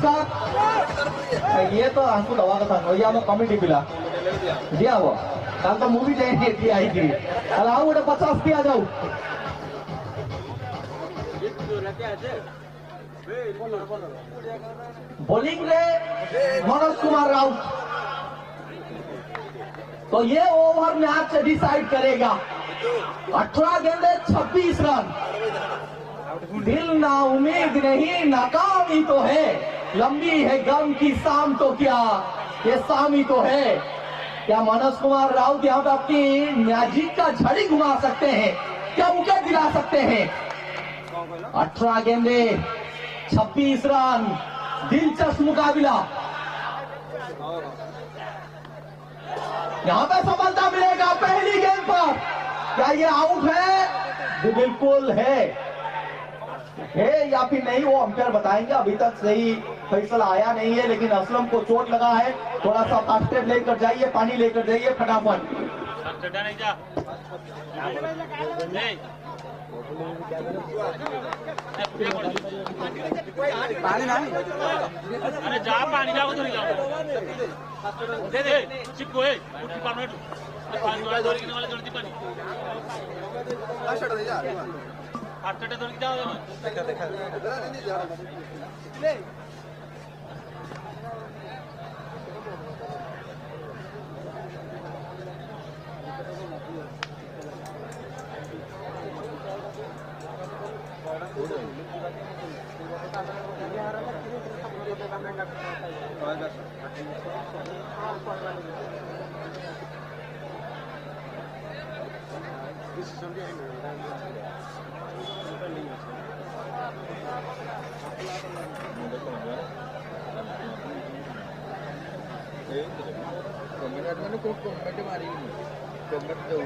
नमस्कार ये तो हमको दवा का था ये हम कॉमेडी पिला दिया वो कल तो मूवी जाएंगे थी आई थी कल आओ उधर 50 पे आ जाओ बॉलिंग में मनोज कुमार राउत तो ये ओवर मैच डिसाइड करेगा 18 गेंदे 26 रन दिल ना उम्मीद नहीं नाकामी तो है लंबी है गम की शाम तो क्या ये शाम ही तो है क्या मनोज कुमार राउत यहाँ पे अपनी मैजिक का झड़ी घुमा सकते हैं क्या विकेट दिला सकते हैं 18 गेंदे 26 रन दिलचस्प मुकाबला यहाँ पे सफलता मिलेगा पहली गेंद पर क्या ये आउट है बिल्कुल है या फिर नहीं वो अंपायर बताएंगे अभी तक सही फैसला आया नहीं है लेकिन असलम को चोट लगा है थोड़ा सा फर्स्ट एड लेकर जाइए पानी लेकर जाइए फटाफट पानी ना अरे जा पानी जाओ उधर दे दे चिपको है उठी पानी पानी वाला गिरने वाला जल्दी पानी हाथ कटे दौड़ जाओ देखा कोमेंट मारी कोमेंट दो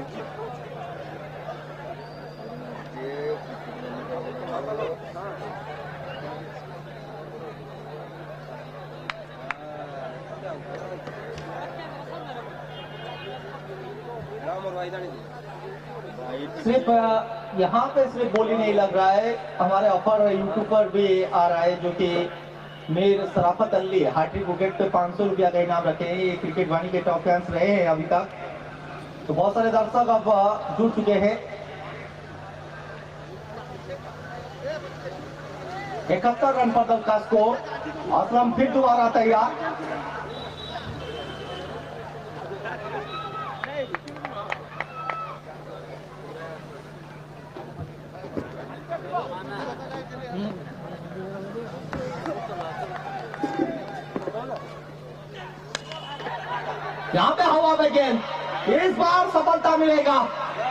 सिर्फ यहाँ पे सिर्फ बोली नहीं लग रहा है हमारे अपर यूट्यूब पर भी आ रहा है जो कि मीर सराफत अली हार्ट्रिक विकेट पे 500 रुपया का इनाम रखे हैं ये क्रिकेट वाणी के टॉप फैंस रहे हैं अभी तक तो बहुत सारे दर्शक अब जुड़ चुके हैं 71 रन पर दल का स्कोर असलम फिर दोबारा तैयार यहाँ पे हवा में गेंद इस बार सफलता मिलेगा